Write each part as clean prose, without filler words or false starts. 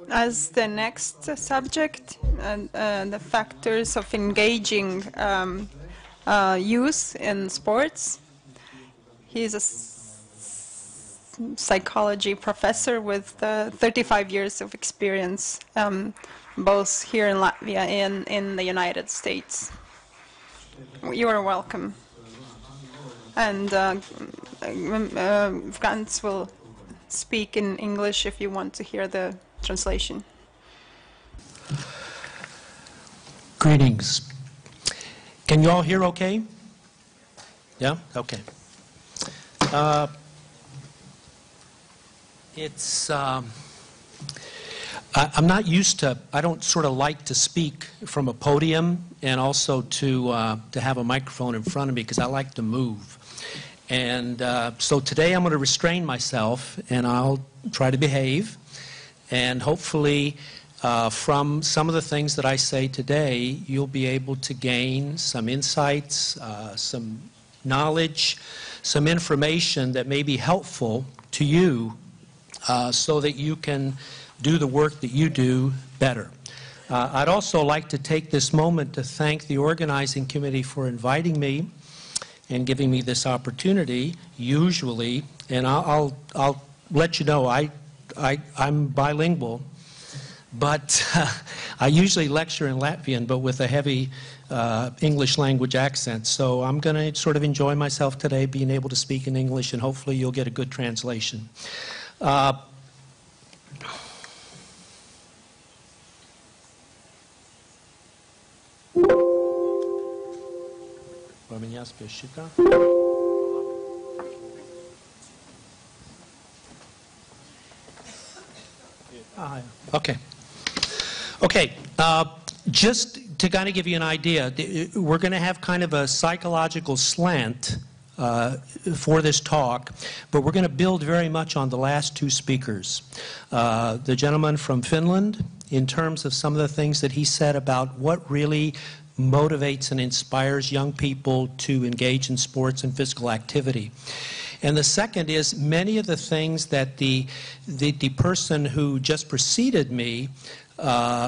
As the next subject, the factors of engaging youth in sports. He's a psychology professor with 35 years of experience, both here in Latvia and in the United States. You are welcome. And Grants will speak in English if you want to hear the translation. Greetings. Can you all hear okay? Yeah? Okay. I'm not used to, I don't sort of like to speak from a podium and also to have a microphone in front of me because I like to move. And so today I'm going to restrain myself and I'll try to behave. And hopefully from some of the things that I say today, you'll be able to gain some insights, some knowledge, some information that may be helpful to you so that you can do the work that you do better. I'd also like to take this moment to thank the organizing committee for inviting me and giving me this opportunity. Usually, and I'll let you know, I'm bilingual, but I usually lecture in Latvian, but with a heavy English language accent. So I'm going to sort of enjoy myself today, being able to speak in English, and hopefully you'll get a good translation. Okay. Okay. Just to kind of give you an idea, we're going to have kind of a psychological slant for this talk, but we're going to build very much on the last two speakers. The gentleman from Finland, in terms of some of the things that he said about what really motivates and inspires young people to engage in sports and physical activity. And the second is many of the things that the person who just preceded me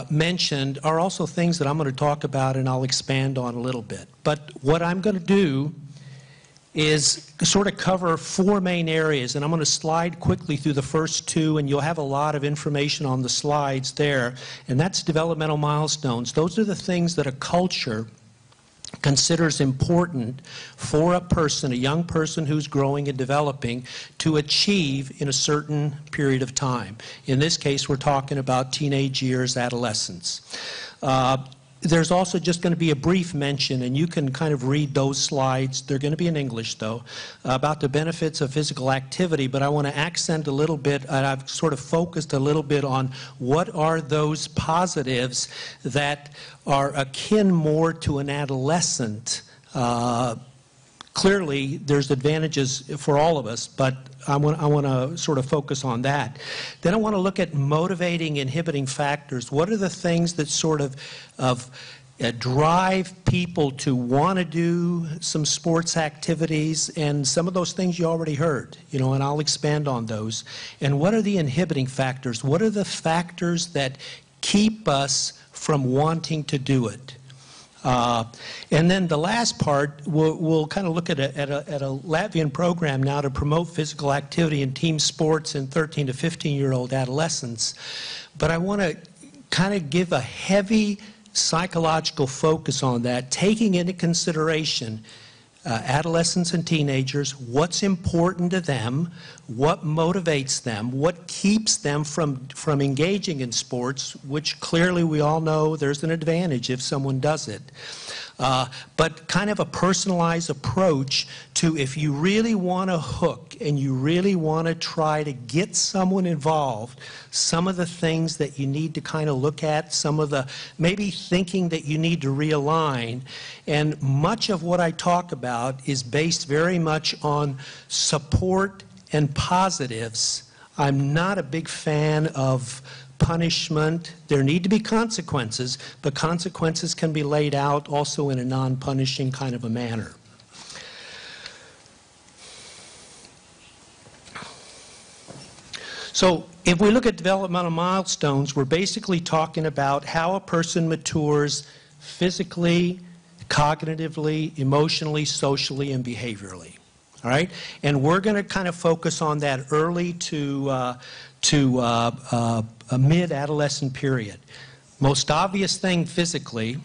mentioned are also things that I'm going to talk about and I'll expand on a little bit. But what I'm going to do is sort of cover four main areas, and I'm going to slide quickly through the first two, and you'll have a lot of information on the slides there, and that's developmental milestones. Those are the things that a culture considers important for a person, a young person who's growing and developing, to achieve in a certain period of time. In this case, we're talking about teenage years, adolescence. There's also just going to be a brief mention, and you can kind of read those slides. They're going to be in English, though, about the benefits of physical activity, but I want to accent a little bit, and I've sort of focused a little bit on what are those positives that are akin more to an adolescent. Clearly, there's advantages for all of us, but I want to sort of focus on that. Then I want to look at motivating, inhibiting factors. What are the things that sort of drive people to want to do some sports activities? And some of those things you already heard, you know, and I'll expand on those. And what are the inhibiting factors? What are the factors that keep us from wanting to do it? And then the last part, we'll kind of look at a Latvian program now to promote physical activity in team sports in 13 to 15-year-old adolescents. But I want to kind of give a heavy psychological focus on that, taking into consideration adolescents and teenagers, what's important to them, what motivates them, what keeps them from engaging in sports, which clearly we all know there's an advantage if someone does it. But kind of a personalized approach to, if you really want to hook and you really want to try to get someone involved, some of the things that you need to kind of look at, some of the maybe thinking that you need to realign. And much of what I talk about is based very much on support and positives. I'm not a big fan of punishment. There need to be consequences, but consequences can be laid out also in a non-punishing kind of a manner. So if we look at developmental milestones, we're basically talking about how a person matures physically, cognitively, emotionally, socially, and behaviorally. All right? And we're going to kind of focus on that early to a mid-adolescent period. Most obvious thing physically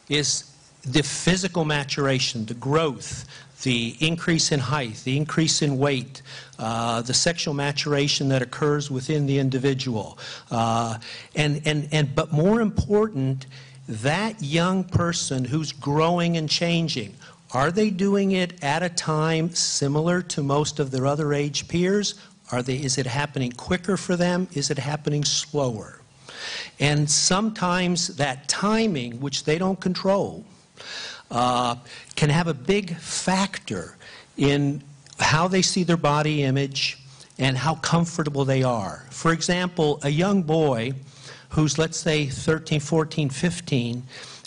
is the physical maturation, the growth, the increase in height, the increase in weight, the sexual maturation that occurs within the individual. But more important, that young person who's growing and changing, are they doing it at a time similar to most of their other age peers? Is it happening quicker for them? Is it happening slower? And sometimes that timing, which they don't control, can have a big factor in how they see their body image and how comfortable they are. For example, a young boy who's, let's say, 13, 14, 15,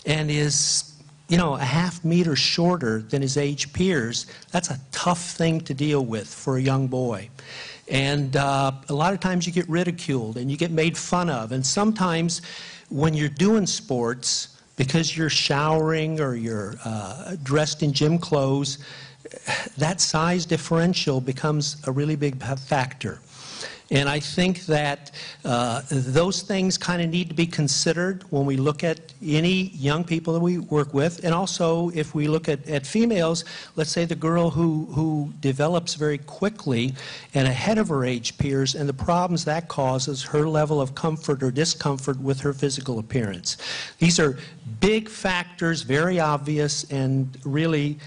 and is, a half meter shorter than his age peers, that's a tough thing to deal with for a young boy. And a lot of times you get ridiculed and you get made fun of. And sometimes when you're doing sports, because you're showering or you're dressed in gym clothes, that size differential becomes a really big factor. And I think that those things kind of need to be considered when we look at any young people that we work with. And also, if we look at females, let's say the girl who develops very quickly and ahead of her age peers, and the problems that causes her level of comfort or discomfort with her physical appearance. These are big factors, very obvious, and really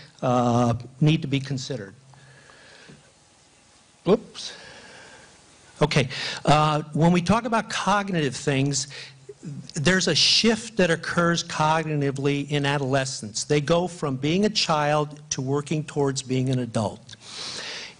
need to be considered. Oops. Okay, when we talk about cognitive things, there's a shift that occurs cognitively in adolescence. They go from being a child to working towards being an adult.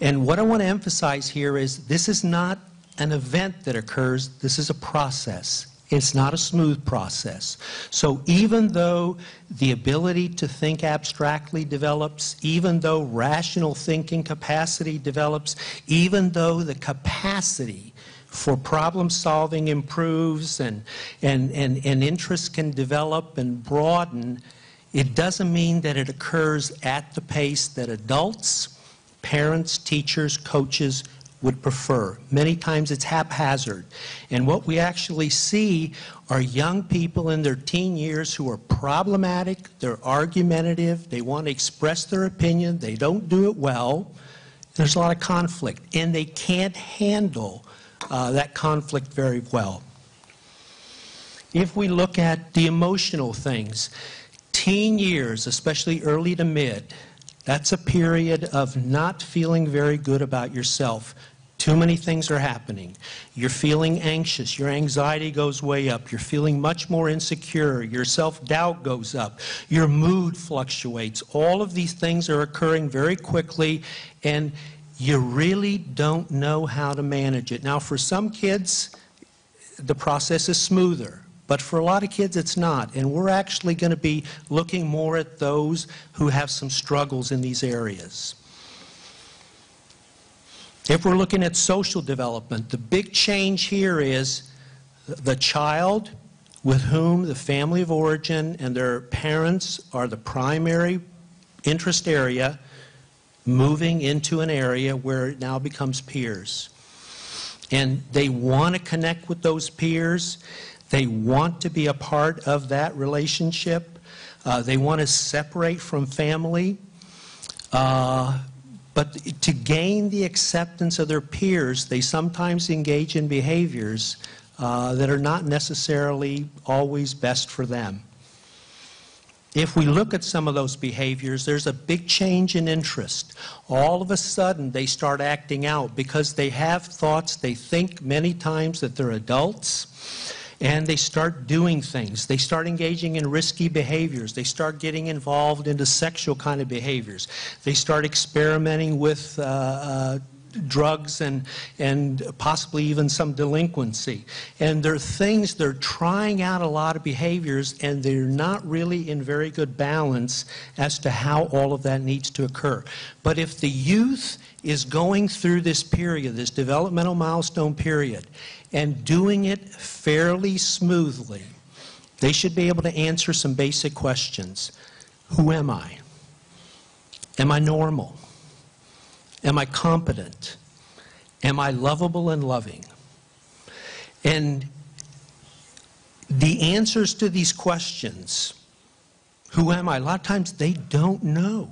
And what I want to emphasize here is this is not an event that occurs, this is a process. It's not a smooth process. So even though the ability to think abstractly develops, even though rational thinking capacity develops, even though the capacity for problem solving improves and interests can develop and broaden, it doesn't mean that it occurs at the pace that adults, parents, teachers, coaches would prefer. Many times it's haphazard. And what we actually see are young people in their teen years who are problematic, they're argumentative, they want to express their opinion, they don't do it well. There's a lot of conflict, and they can't handle that conflict very well. If we look at the emotional things, teen years, especially early to mid, that's a period of not feeling very good about yourself. Too many things are happening. You're feeling anxious. Your anxiety goes way up. You're feeling much more insecure. Your self-doubt goes up. Your mood fluctuates. All of these things are occurring very quickly, and you really don't know how to manage it. Now, for some kids, the process is smoother. But for a lot of kids, it's not. And we're actually going to be looking more at those who have some struggles in these areas. If we're looking at social development, the big change here is the child with whom the family of origin and their parents are the primary interest area moving into an area where it now becomes peers. And they want to connect with those peers. They want to be a part of that relationship. They want to separate from family. But to gain the acceptance of their peers, they sometimes engage in behaviors that are not necessarily always best for them. If we look at some of those behaviors, there's a big change in interest. All of a sudden, they start acting out because they have thoughts. They think many times that they're adults. And they start doing things. They start engaging in risky behaviors. They start getting involved into sexual kind of behaviors. They start experimenting with drugs and possibly even some delinquency. And there are things, they're trying out a lot of behaviors, and they're not really in very good balance as to how all of that needs to occur. But if the youth is going through this period, this developmental milestone period, and doing it fairly smoothly, they should be able to answer some basic questions. Who am I? Am I normal? Am I competent? Am I lovable and loving? And the answers to these questions, who am I? A lot of times they don't know.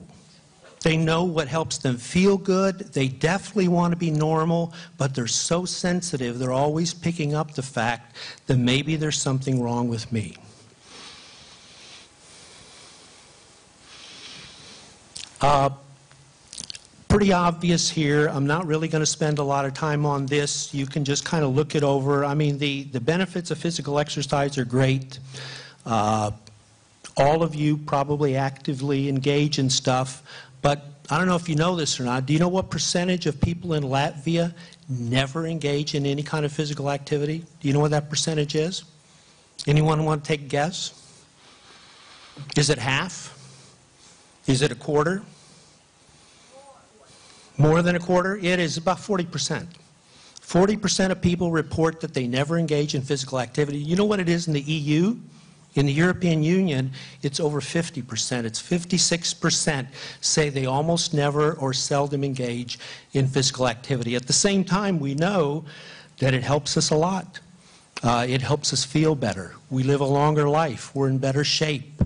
They know what helps them feel good. They definitely want to be normal, but they're so sensitive, they're always picking up the fact that maybe there's something wrong with me. Pretty obvious here. I'm not really going to spend a lot of time on this. You can just kind of look it over. I mean, the benefits of physical exercise are great. All of you probably actively engage in stuff, but I don't know if you know this or not. Do you know what percentage of people in Latvia never engage in any kind of physical activity? Do you know what that percentage is? Anyone want to take a guess? Is it half? Is it a quarter? More than a quarter? It is about 40%. 40% of people report that they never engage in physical activity. You know what it is in the EU? In the European Union, it's over 50%. It's 56% say they almost never or seldom engage in physical activity. At the same time, we know that it helps us a lot. It helps us feel better. We live a longer life. We're in better shape.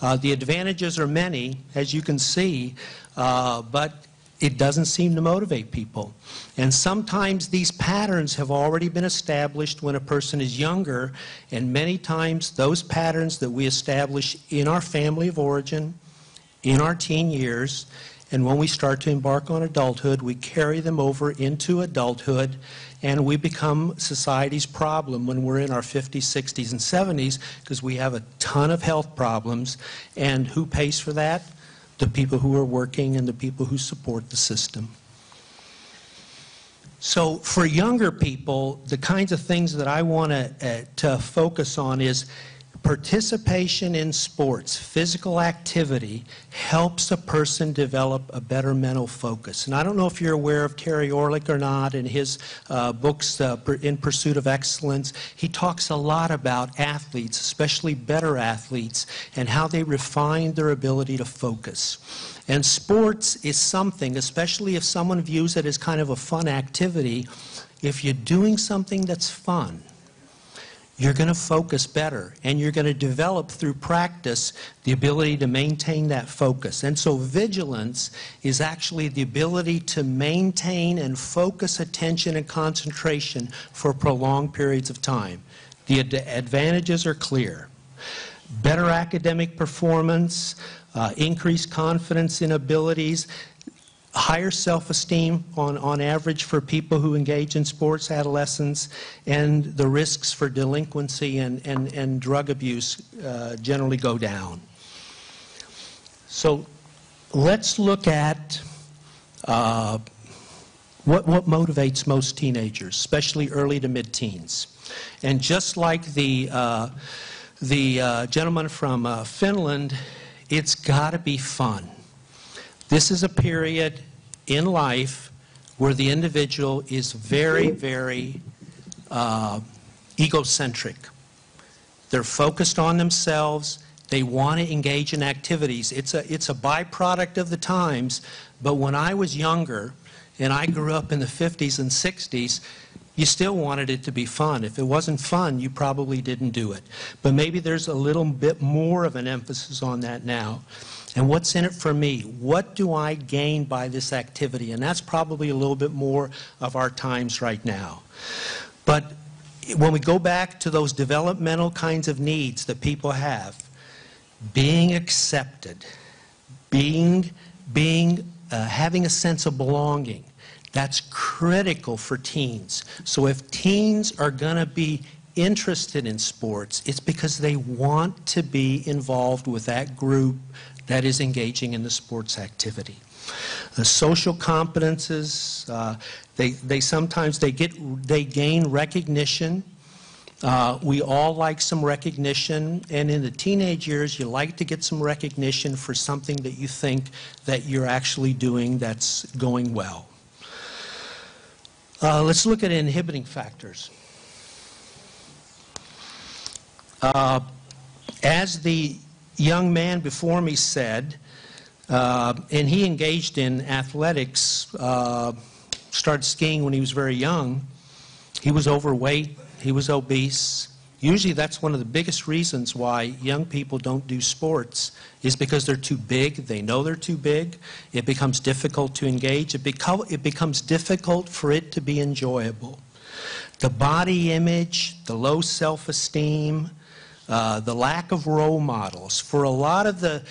The advantages are many, as you can see, but it doesn't seem to motivate people. And sometimes these patterns have already been established when a person is younger, and many times those patterns that we establish in our family of origin, in our teen years, and when we start to embark on adulthood, we carry them over into adulthood, and we become society's problem when we're in our 50s, 60s, and 70s, because we have a ton of health problems. And who pays for that? The people who are working and the people who support the system. So for younger people, the kinds of things that I want to focus on is participation in sports. Physical activity helps a person develop a better mental focus. And I don't know if you're aware of Terry Orlick or not. In his books, In Pursuit of Excellence, he talks a lot about athletes, especially better athletes, and how they refine their ability to focus. And sports is something, especially if someone views it as kind of a fun activity, if you're doing something that's fun, you're going to focus better, and you're going to develop through practice the ability to maintain that focus. And so vigilance is actually the ability to maintain and focus attention and concentration for prolonged periods of time. The advantages are clear. Better academic performance, increased confidence in abilities, higher self-esteem on average for people who engage in sports, adolescents, and the risks for delinquency and drug abuse generally go down. So let's look at what motivates most teenagers, especially early to mid-teens. And just like the gentleman from Finland, it's got to be fun. This is a period in life where the individual is very, very egocentric. They're focused on themselves. They want to engage in activities. It's a byproduct of the times, but when I was younger, and I grew up in the 50s and 60s, you still wanted it to be fun. If it wasn't fun, you probably didn't do it. But maybe there's a little bit more of an emphasis on that now. And what's in it for me? What do I gain by this activity? And that's probably a little bit more of our times right now. But when we go back to those developmental kinds of needs that people have, being accepted, having a sense of belonging, that's critical for teens. So if teens are going to be interested in sports, it's because they want to be involved with that group that is engaging in the sports activity. Social competences, they gain recognition. We all like some recognition, and in the teenage years, you like to get some recognition for something that you think that you're actually doing that's going well. Let's look at inhibiting factors. As the young man before me said, and he engaged in athletics, started skiing when he was very young. He was overweight, he was obese. Usually that's one of the biggest reasons why young people don't do sports, is because they're too big. They know they're too big. It becomes difficult to engage. It becomes difficult for it to be enjoyable. The body image, the low self-esteem, the lack of role models. For a lot of the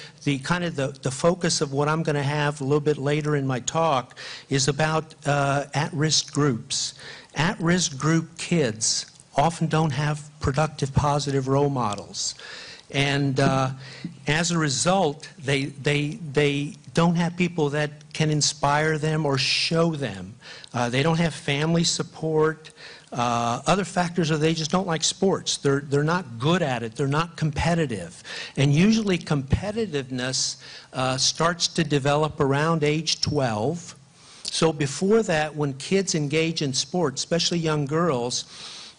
focus of what I'm going to have a little bit later in my talk is about at-risk groups. At-risk group kids often don't have productive, positive role models. And as a result, they don't have people that can inspire them or show them. They don't have family support. Other factors are they just don't like sports. They're not good at it. They're not competitive. And usually competitiveness starts to develop around age 12. So before that, when kids engage in sports, especially young girls,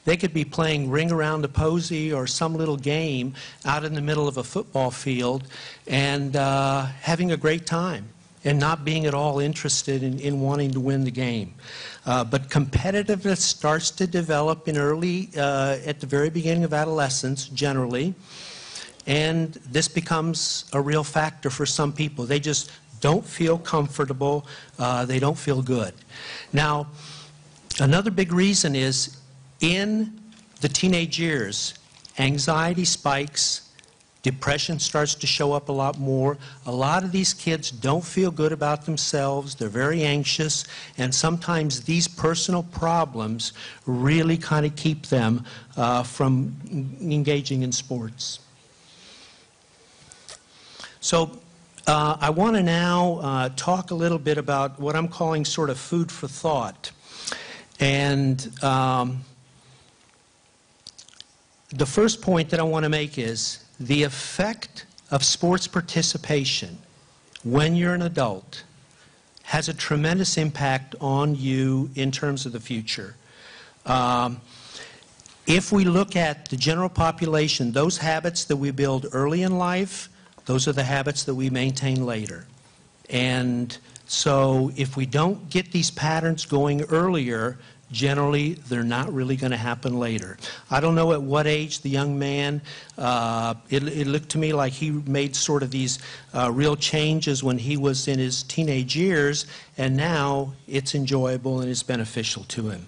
they could be playing ring around the posy or some little game out in the middle of a football field and having a great time and not being at all interested in wanting to win the game. But competitiveness starts to develop in at the very beginning of adolescence, generally, and this becomes a real factor for some people. They just don't feel comfortable. They don't feel good. Now, another big reason is in the teenage years, anxiety spikes, depression starts to show up a lot more. A lot of these kids don't feel good about themselves. They're very anxious, and sometimes these personal problems really kind of keep them from engaging in sports. So I want to now talk a little bit about what I'm calling sort of food for thought. And the first point that I want to make is the effect of sports participation when you're an adult has a tremendous impact on you in terms of the future. If we look at the general population, those habits that we build early in life, those are the habits that we maintain later. And so if we don't get these patterns going earlier, generally, they're not really going to happen later. I don't know at what age the young man, it looked to me like he made sort of these real changes when he was in his teenage years, and now it's enjoyable and it's beneficial to him.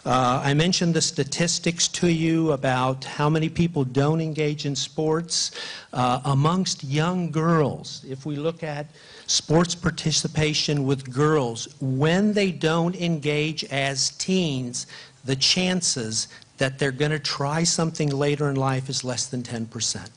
I mentioned the statistics to you about how many people don't engage in sports. Amongst young girls, if we look at sports participation with girls, when they don't engage as teens, the chances that they're going to try something later in life is less than 10%.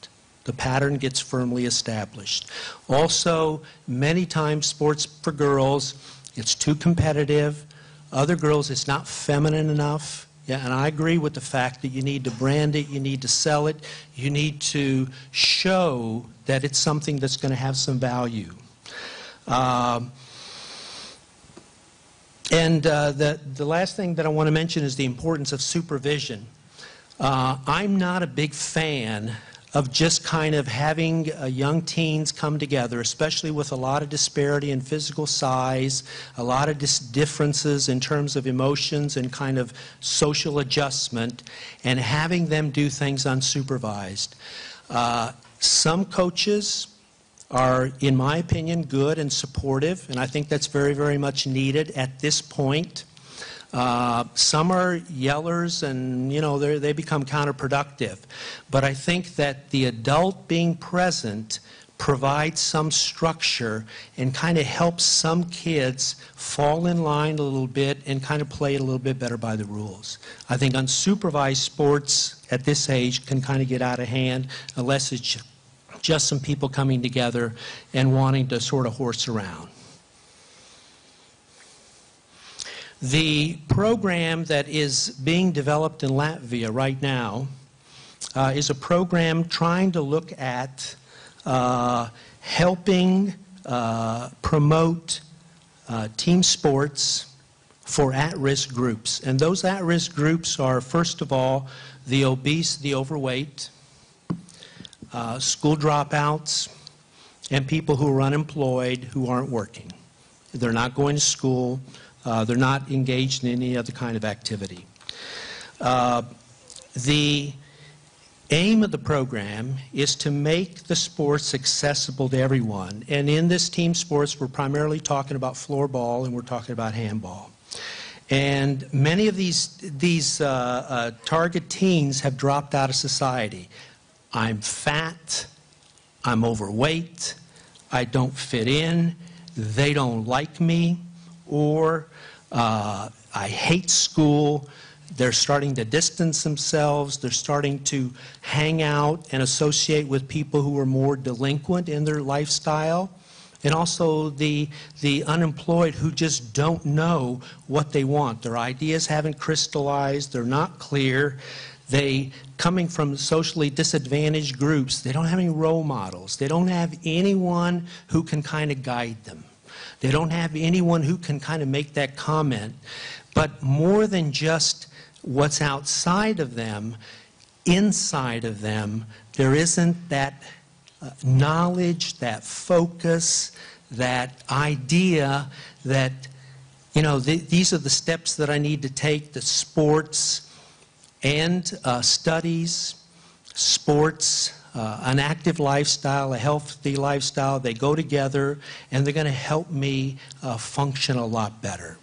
The pattern gets firmly established. Also, many times sports for girls, it's too competitive. Other girls, it's not feminine enough. Yeah, and I agree with the fact that you need to brand it, you need to sell it, you need to show that it's something that's going to have some value. The last thing that I want to mention is the importance of supervision. I'm not a big fan of just kind of having young teens come together, especially with a lot of disparity in physical size, a lot of differences in terms of emotions and kind of social adjustment, and having them do things unsupervised. Some coaches are, in my opinion, good and supportive, and I think that's very, very much needed at this point. Some are yellers, and they become counterproductive. But I think that the adult being present provides some structure and kind of helps some kids fall in line a little bit and kind of play it a little bit better by the rules. I think unsupervised sports at this age can kind of get out of hand unless it's just some people coming together and wanting to sort of horse around. The program that is being developed in Latvia right now is a program trying to look at helping promote team sports for at-risk groups. And those at-risk groups are, first of all, the obese, the overweight, school dropouts, and people who are unemployed who aren't working. They're not going to school. They're not engaged in any other kind of activity. The aim of the program is to make the sports accessible to everyone. And in this team sports, we're primarily talking about floorball and we're talking about handball. And many of these target teens have dropped out of society. I'm fat, I'm overweight, I don't fit in, they don't like me, or I hate school. They're starting to distance themselves. They're starting to hang out and associate with people who are more delinquent in their lifestyle. And also the unemployed who just don't know what they want. Their ideas haven't crystallized. They're not clear. They, coming from socially disadvantaged groups, they don't have any role models. They don't have anyone who can kind of guide them. They don't have anyone who can kind of make that comment. But more than just what's outside of them, inside of them, there isn't that knowledge, that focus, that idea that, you know, these are the steps that I need to take, the sports and studies, sports, an active lifestyle, a healthy lifestyle, they go together and they're going to help me function a lot better.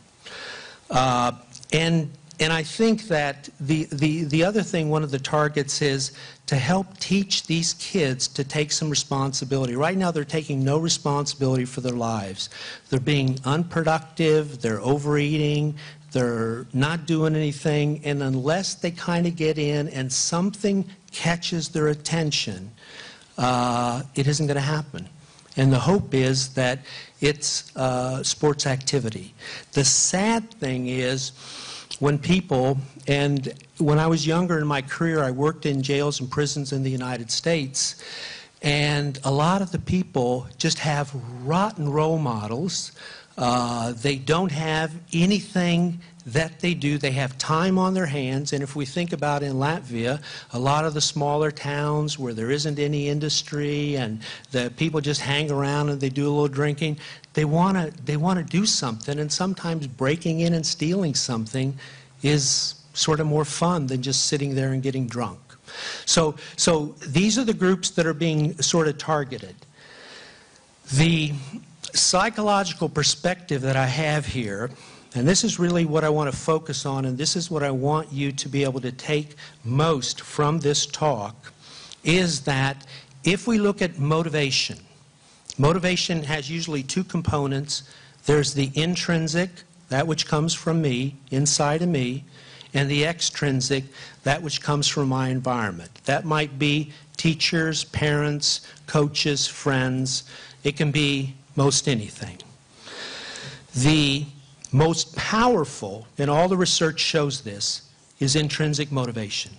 And I think that the other thing, one of the targets is to help teach these kids to take some responsibility. Right now they're taking no responsibility for their lives. They're being unproductive, they're overeating, they're not doing anything, and unless they kind of get in and something catches their attention, it isn't going to happen. And the hope is that it's sports activity. The sad thing is, when people, and when I was younger in my career, I worked in jails and prisons in the United States, and a lot of the people just have rotten role models. They don't have anything that they do. They have time on their hands, and if we think about in Latvia, a lot of the smaller towns where there isn't any industry and the people just hang around and they do a little drinking, they want to do something, and sometimes breaking in and stealing something is sort of more fun than just sitting there and getting drunk. So these are the groups that are being sort of targeted. The psychological perspective that I have here, and this is really what I want to focus on, and this is what I want you to be able to take most from this talk, is that if we look at motivation, motivation has usually two components. There's the intrinsic, that which comes from me, inside of me, and the extrinsic, that which comes from my environment. That might be teachers, parents, coaches, friends. It can be most anything. The most powerful, and all the research shows this, is intrinsic motivation.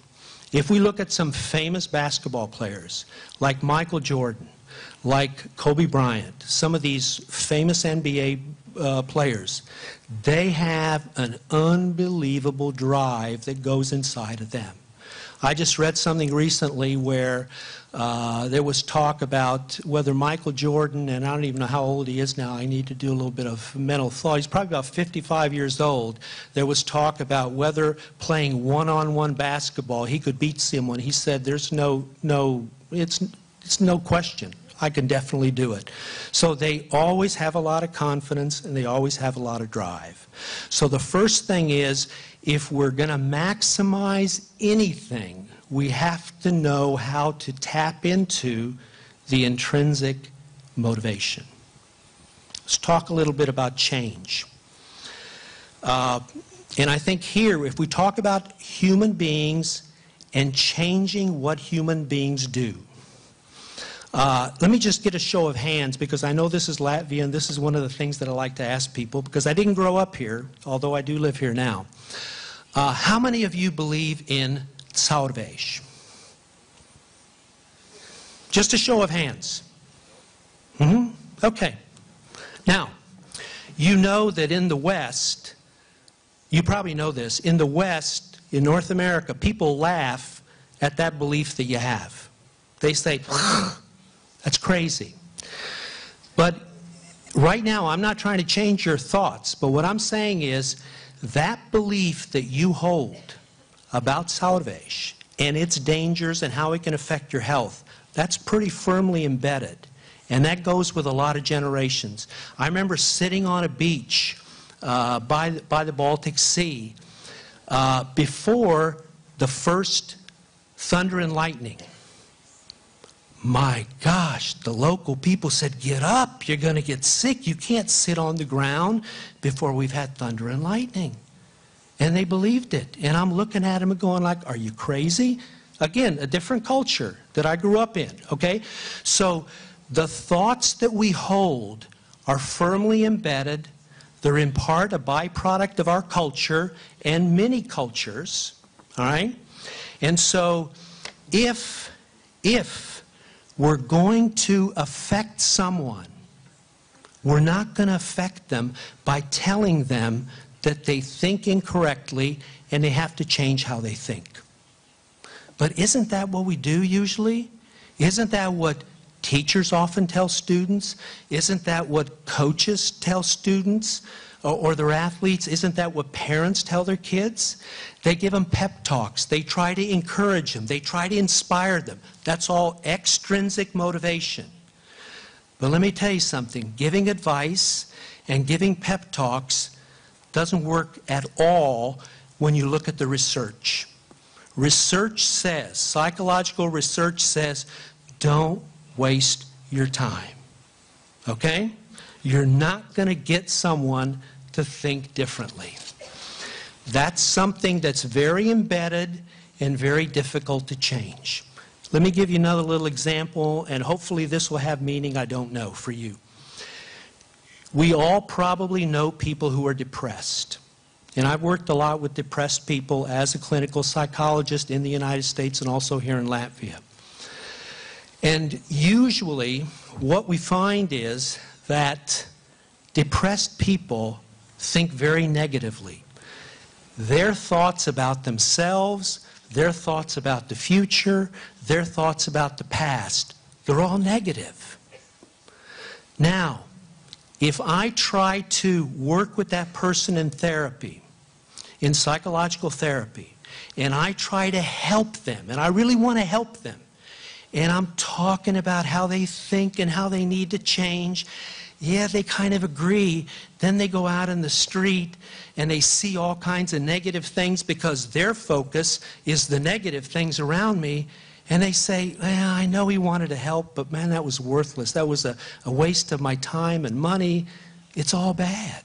If we look at some famous basketball players, like Michael Jordan, like Kobe Bryant, some of these famous NBA players, they have an unbelievable drive that goes inside of them. I just read something recently where there was talk about whether Michael Jordan, and I don't even know how old he is now, I need to do a little bit of mental thought, he's probably about 55 years old. There was talk about whether playing one-on-one basketball, he could beat someone. He said, there's it's no question. I can definitely do it. So they always have a lot of confidence and they always have a lot of drive. So the first thing is, if we're going to maximize anything, we have to know how to tap into the intrinsic motivation. Let's talk a little bit about change. And I think here, if we talk about human beings and changing what human beings do, Let me just get a show of hands, because I know this is Latvia, and this is one of the things that I like to ask people, because I didn't grow up here, although I do live here now. How many of you believe in Supervision? Just a show of hands. Okay. Now, you know that in the West, you probably know this, in the West, in North America, people laugh at that belief that you have. They say, that's crazy. But right now, I'm not trying to change your thoughts, but what I'm saying is that belief that you hold about Supervision and its dangers and how it can affect your health, that's pretty firmly embedded. And that goes with a lot of generations. I remember sitting on a beach by the Baltic Sea before the first thunder and lightning. My gosh, the local people said, get up, you're going to get sick. You can't sit on the ground before we've had thunder and lightning. And they believed it. And I'm looking at them and going like, are you crazy? Again, a different culture that I grew up in, okay? So the thoughts that we hold are firmly embedded. They're in part a byproduct of our culture and many cultures, all right? And so if we're going to affect someone, we're not going to affect them by telling them that they think incorrectly and they have to change how they think. But isn't that what we do usually? Isn't that what teachers often tell students? Isn't that what coaches tell students or their athletes? Isn't that what parents tell their kids? They give them pep talks. They try to encourage them. They try to inspire them. That's all extrinsic motivation. But let me tell you something. Giving advice and giving pep talks doesn't work at all when you look at the research. Research says, psychological research says, don't waste your time. Okay? You're not going to get someone to think differently. That's something that's very embedded and very difficult to change. Let me give you another little example, and hopefully this will have meaning, I don't know, for you. We all probably know people who are depressed. And I've worked a lot with depressed people as a clinical psychologist in the United States and also here in Latvia. And usually what we find is that depressed people think very negatively. Their thoughts about themselves, their thoughts about the future, their thoughts about the past, they're all negative. Now, if I try to work with that person in therapy, in psychological therapy, and I try to help them, and I really want to help them, and I'm talking about how they think and how they need to change, yeah, they kind of agree. Then they go out in the street and they see all kinds of negative things because their focus is the negative things around me. And they say, well, I know he wanted to help, but man, that was worthless. That was a waste of my time and money. It's all bad.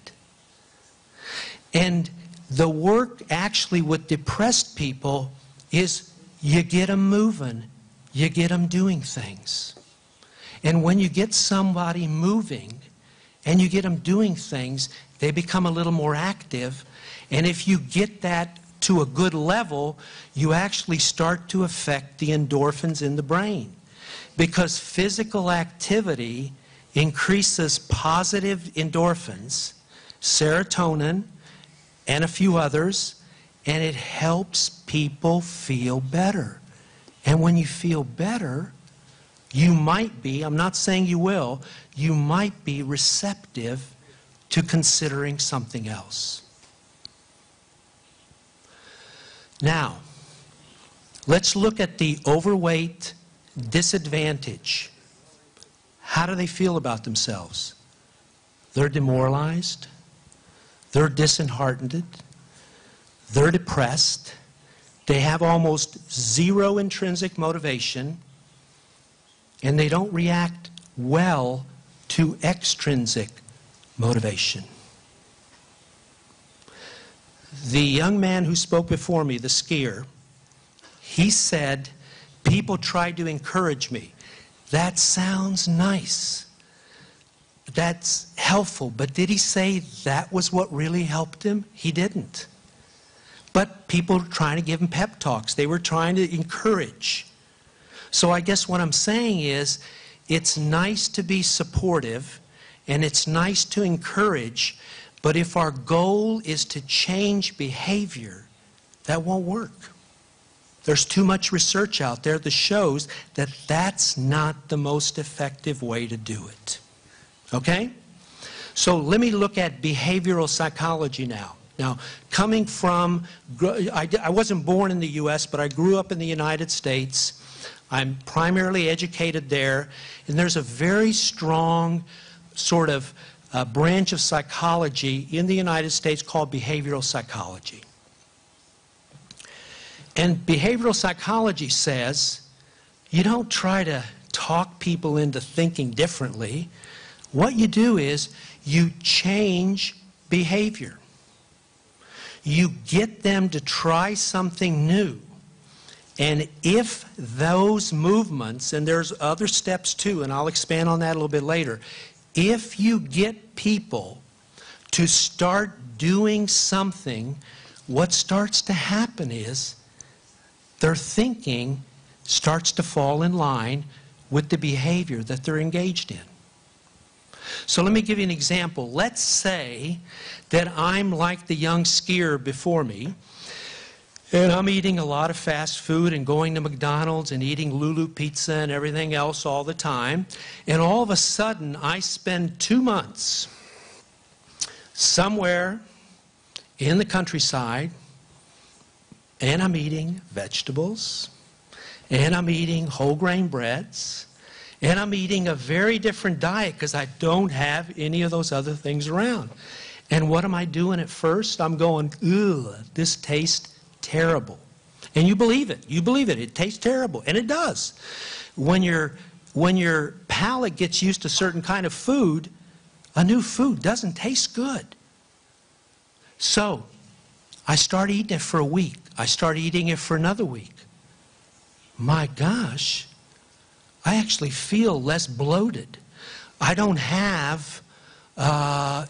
And the work actually with depressed people is you get them moving. You get them doing things. And when you get somebody moving and you get them doing things, they become a little more active. And if you get that to a good level, you actually start to affect the endorphins in the brain. Because physical activity increases positive endorphins, serotonin, and a few others, and it helps people feel better. And when you feel better, you might be, I'm not saying you will, you might be receptive to considering something else. Now, let's look at the overweight disadvantage. How do they feel about themselves? They're demoralized. They're disheartened. They're depressed. They have almost zero intrinsic motivation, and they don't react well to extrinsic motivation. The young man who spoke before me, the skier, he said, people tried to encourage me. That sounds nice. That's helpful. But did he say that was what really helped him? He didn't. But people were trying to give him pep talks. They were trying to encourage. So I guess what I'm saying is, it's nice to be supportive, and it's nice to encourage, but if our goal is to change behavior, that won't work. There's too much research out there that shows that that's not the most effective way to do it. Okay? So let me look at behavioral psychology now. Now, coming from, I wasn't born in the U.S., but I grew up in the United States. I'm primarily educated there, and there's a very strong sort of branch of psychology in the United States called behavioral psychology. And behavioral psychology says you don't try to talk people into thinking differently. What you do is you change behavior. You get them to try something new. And if those movements, and there's other steps too, and I'll expand on that a little bit later, if you get people to start doing something, what starts to happen is their thinking starts to fall in line with the behavior that they're engaged in. So let me give you an example. Let's say that I'm like the young skier before me, and I'm eating a lot of fast food and going to McDonald's and eating Lulu pizza and everything else all the time. And all of a sudden, I spend 2 months somewhere in the countryside, and I'm eating vegetables, and I'm eating whole grain breads, and I'm eating a very different diet because I don't have any of those other things around. And what am I doing at first? I'm going, ugh, this tastes terrible. And you believe it. You believe it. It tastes terrible. And it does. When your palate gets used to certain kind of food, a new food doesn't taste good. So I start eating it for a week. I start eating it for another week. My gosh, I actually feel less bloated. I don't have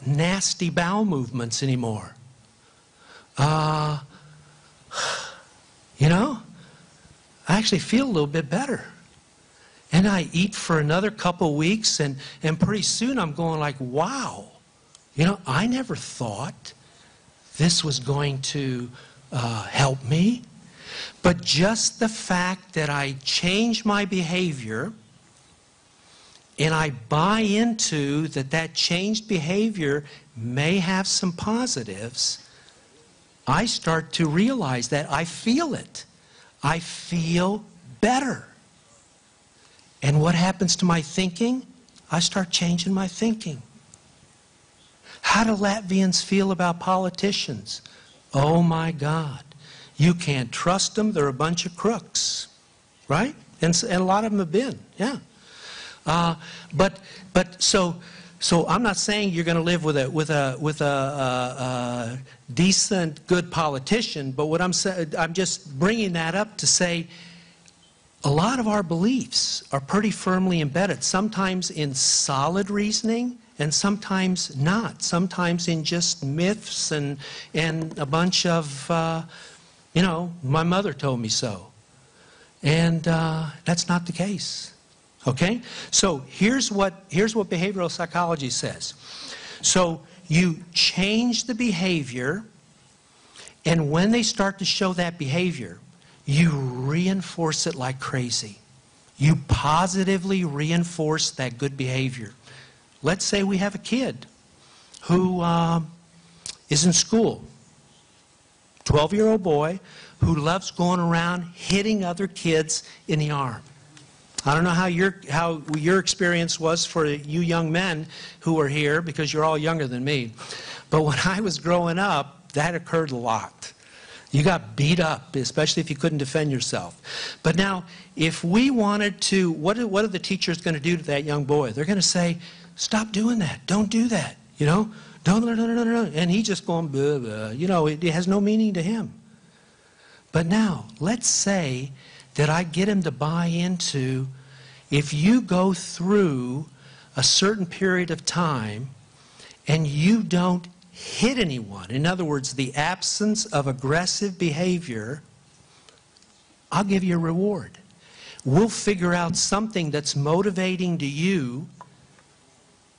nasty bowel movements anymore. You know, I actually feel a little bit better. And I eat for another couple weeks, and pretty soon I'm going like, wow, you know, I never thought this was going to help me. But just the fact that I change my behavior and I buy into that changed behavior may have some positives, I start to realize that I feel it. I feel better. And what happens to my thinking? I start changing my thinking. How do Latvians feel about politicians? Oh my God. You can't trust them. They're a bunch of crooks. Right? And a lot of them have been. Yeah. So I'm not saying you're going to live with a decent, good politician, but what I'm saying, I'm just bringing that up to say a lot of our beliefs are pretty firmly embedded, sometimes in solid reasoning and sometimes not, sometimes in just myths and a bunch of, you know, my mother told me so. And that's not the case. Okay? So here's what behavioral psychology says. So you change the behavior, and when they start to show that behavior, you reinforce it like crazy. You positively reinforce that good behavior. Let's say we have a kid who is in school, 12-year-old boy who loves going around hitting other kids in the arm. I don't know how your experience was for you young men who are here, because you're all younger than me. But when I was growing up, that occurred a lot. You got beat up, especially if you couldn't defend yourself. But now, if we wanted to, what are the teachers going to do to that young boy? They're going to say, stop doing that. Don't do that. You know? Don't. And he's just going, blah, blah. You know, it has no meaning to him. But now, let's say that I get him to buy into, if you go through a certain period of time and you don't hit anyone, in other words, the absence of aggressive behavior, I'll give you a reward. We'll figure out something that's motivating to you,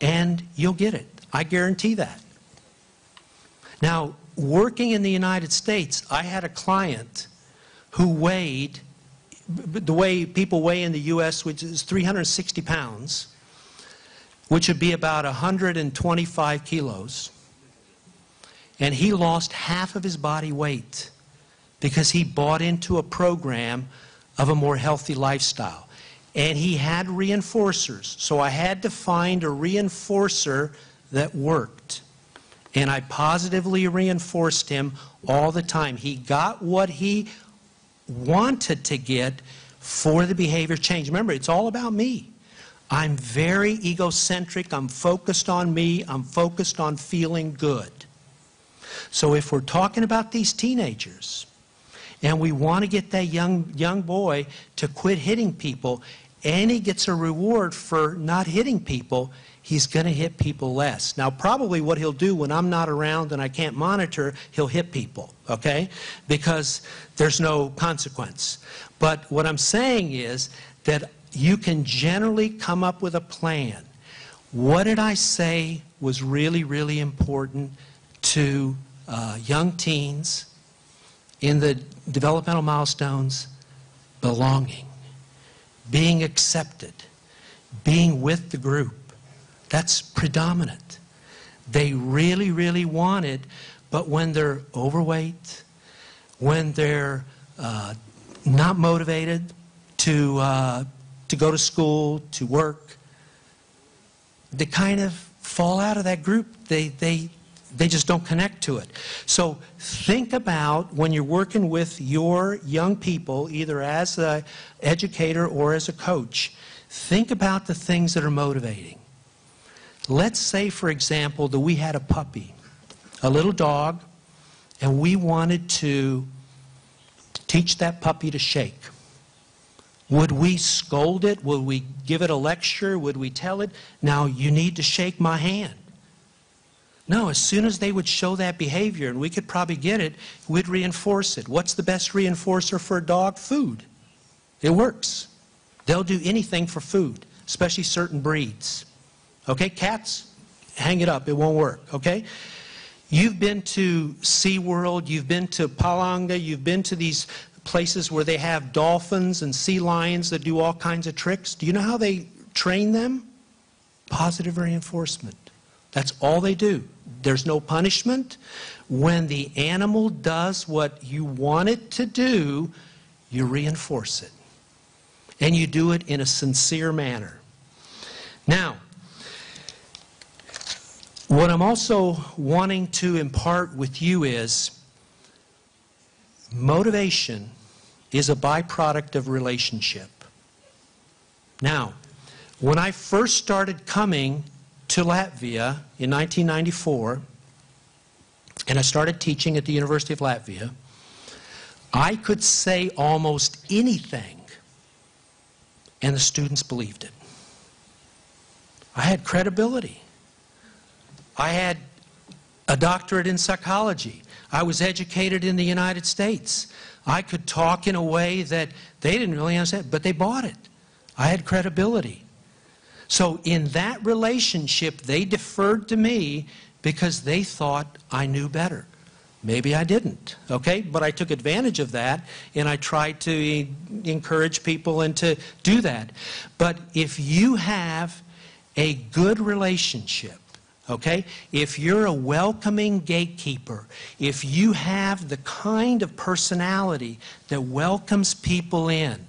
and you'll get it. I guarantee that. Now, working in the United States, I had a client who weighed, the way people weigh in the U.S., which is 360 pounds, which would be about 125 kilos. And he lost half of his body weight because he bought into a program of a more healthy lifestyle. And he had reinforcers. So I had to find a reinforcer that worked. And I positively reinforced him all the time. He got what he wanted to get for the behavior change. Remember, it's all about me. I'm very egocentric. I'm focused on me. I'm focused on feeling good. So if we're talking about these teenagers, and we want to get that young boy to quit hitting people, and he gets a reward for not hitting people, he's going to hit people less. Now, probably what he'll do when I'm not around and I can't monitor, he'll hit people, okay? Because there's no consequence. But what I'm saying is that you can generally come up with a plan. What did I say was really, really important to young teens in the developmental milestones? Belonging, being accepted, being with the group. That's predominant. They really, really want it, but when they're overweight, when they're not motivated to go to school, to work, they kind of fall out of that group. They just don't connect to it. So think about when you're working with your young people, either as an educator or as a coach, think about the things that are motivating. Let's say, for example, that we had a puppy, a little dog, and we wanted to teach that puppy to shake. Would we scold it? Would we give it a lecture? Would we tell it, now you need to shake my hand? No, as soon as they would show that behavior, and we could probably get it, we'd reinforce it. What's the best reinforcer for a dog? Food. It works. They'll do anything for food, especially certain breeds. Okay, cats, hang it up, it won't work, okay? You've been to SeaWorld, you've been to Palanga, you've been to these places where they have dolphins and sea lions that do all kinds of tricks. Do you know how they train them? Positive reinforcement. That's all they do. There's no punishment. When the animal does what you want it to do, you reinforce it. And you do it in a sincere manner. Now, what I'm also wanting to impart with you is motivation is a byproduct of relationship. Now, when I first started coming to Latvia in 1994, and I started teaching at the University of Latvia, I could say almost anything, and the students believed it. I had credibility. I had a doctorate in psychology. I was educated in the United States. I could talk in a way that they didn't really understand, but they bought it. I had credibility. So in that relationship, they deferred to me because they thought I knew better. Maybe I didn't, okay? But I took advantage of that, and I tried to encourage people and to do that. But if you have a good relationship, okay, if you're a welcoming gatekeeper, if you have the kind of personality that welcomes people in,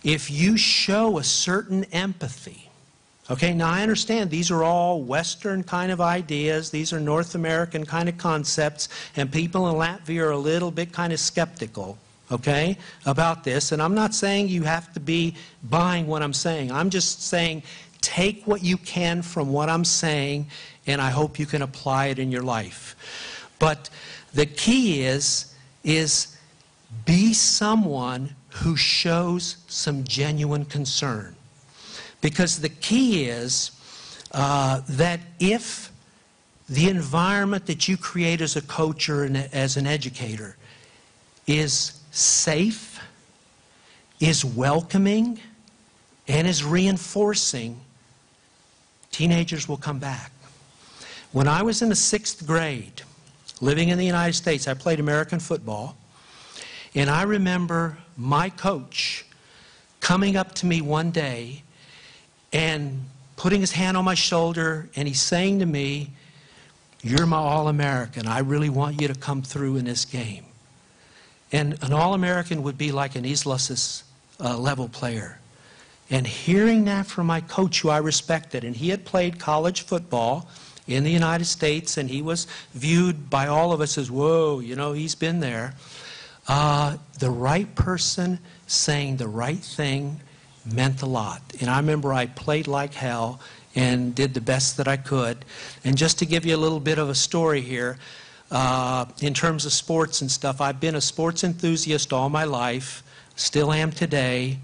if you show a certain empathy, okay, now I understand these are all Western kind of ideas, these are North American kind of concepts, and people in Latvia are a little bit kind of skeptical, okay, about this. And I'm not saying you have to be buying what I'm saying. I'm just saying take what you can from what I'm saying, and I hope you can apply it in your life. But the key is be someone who shows some genuine concern. Because the key is that if the environment that you create as a coach or as an educator is safe, is welcoming, and is reinforcing, teenagers will come back. When I was in the 6th grade, living in the United States, I played American football, and I remember my coach coming up to me one day and putting his hand on my shoulder, and he's saying to me, "You're my All-American. I really want you to come through in this game." And an All-American would be like an Islas level player. And hearing that from my coach, who I respected, and he had played college football in the United States, and he was viewed by all of us as, whoa, you know, he's been there. The right person saying the right thing meant a lot. And I remember I played like hell and did the best that I could. And just to give you a little bit of a story here, in terms of sports and stuff, I've been a sports enthusiast all my life, still am today.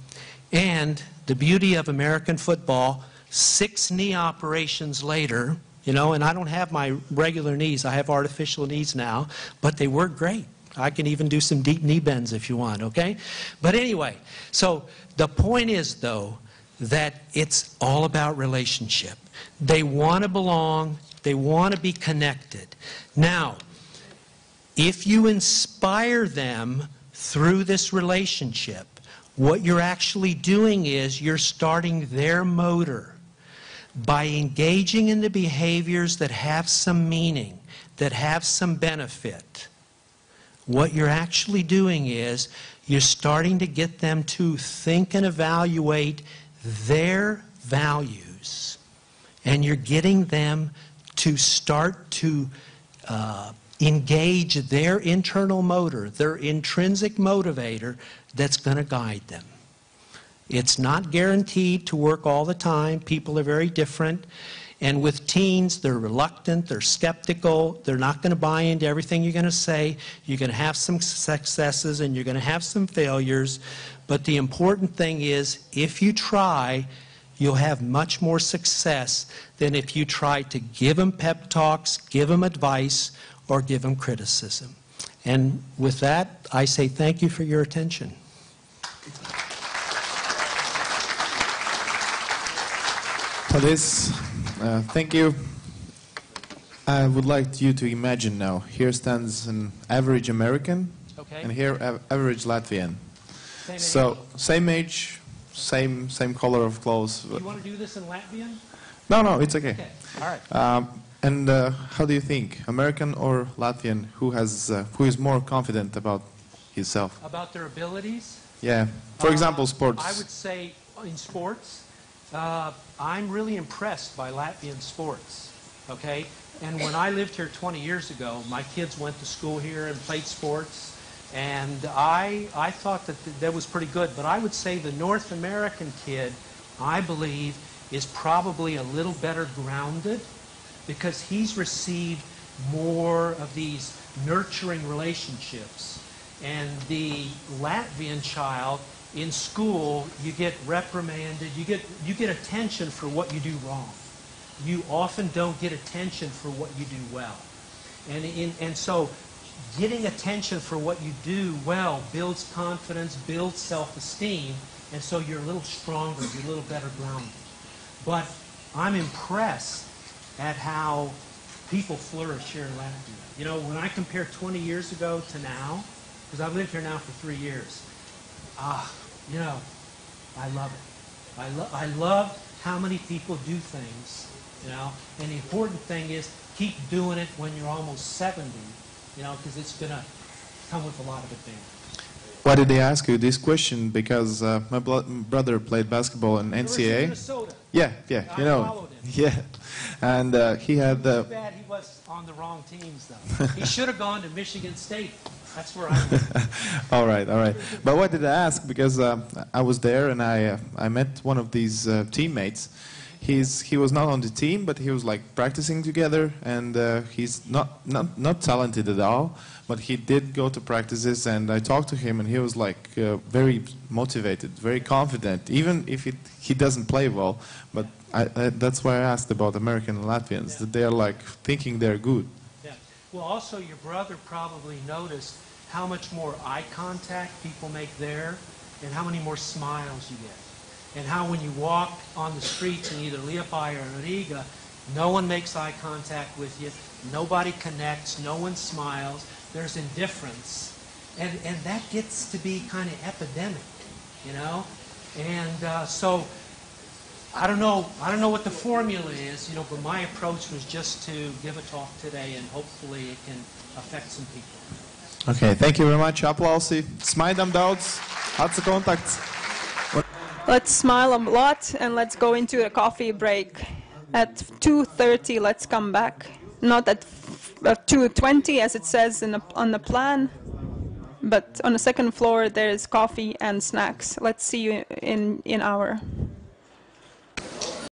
And the beauty of American football, 6 knee operations later, you know, and I don't have my regular knees, I have artificial knees now, but they work great. I can even do some deep knee bends if you want, okay? But anyway, so the point is, though, that it's all about relationship. They want to belong, they want to be connected. Now, if you inspire them through this relationship, what you're actually doing is you're starting their motor by engaging in the behaviors that have some meaning, that have some benefit. What you're actually doing is you're starting to get them to think and evaluate their values. And you're getting them to start to engage their internal motor, their intrinsic motivator that's going to guide them. It's not guaranteed to work all the time. People are very different. And with teens, they're reluctant, they're skeptical, they're not going to buy into everything you're going to say. You're going to have some successes and you're going to have some failures. But the important thing is, if you try, you'll have much more success than if you try to give them pep talks, give them advice, or give them criticism. And with that, I say thank you for your attention. For this, thank you. I would like you to imagine now, here stands an average American, Okay. and here average Latvian. Same So, age. same age, same color of clothes. You want to do this in Latvian? No, it's okay. Okay, all right. And how do you think, American or Latvian, who is more confident about himself? About their abilities? Yeah. For example, sports. I would say in sports, I'm really impressed by Latvian sports, okay? And when I lived here 20 years ago, my kids went to school here and played sports, and I thought that was pretty good. But I would say the North American kid, I believe, is probably a little better grounded because he's received more of these nurturing relationships. And the Latvian child, in school, you get reprimanded, you get attention for what you do wrong. You often don't get attention for what you do well. And so getting attention for what you do well builds confidence, builds self-esteem, and so you're a little stronger, you're a little better grounded. But I'm impressed at how people flourish here in Latvia. You know, when I compare 20 years ago to now, because I've lived here now for 3 years, you know, I love it. I love how many people do things, you know, and the important thing is keep doing it when you're almost 70, you know, because it's going to come with a lot of advantage. Why did they ask you this question? Because my brother played basketball in NCAA. Minnesota. Yeah, you I know. followed him. Yeah, and he had Too bad he was on the wrong teams, though. He should have gone to Michigan State. That's where I went. all right. But why did I ask? Because I was there and I met one of these teammates, he was not on the team, but he was like practicing together, and he's not talented at all, but he did go to practices, and I talked to him, and he was like very motivated, very confident, even if he doesn't play well. But that's why I asked about American and Latvians, that they are like thinking they're good. Yeah. Well, also your brother probably noticed how much more eye contact people make there, and how many more smiles you get. And how when you walk on the streets in either Liepāja or Riga, no one makes eye contact with you, nobody connects, no one smiles, there's indifference. And that gets to be kind of epidemic, you know? And so I don't know what the formula is, you know, but my approach was just to give a talk today, and hopefully it can affect some people. Okay, thank you very much. Aplausi. Smaidam daudz. Acu kontakts. Let's smile a lot, and let's go into a coffee break. At 2:30, let's come back. Not at 2:20, as it says on the plan, but on the second floor, there's coffee and snacks. Let's see you in an hour.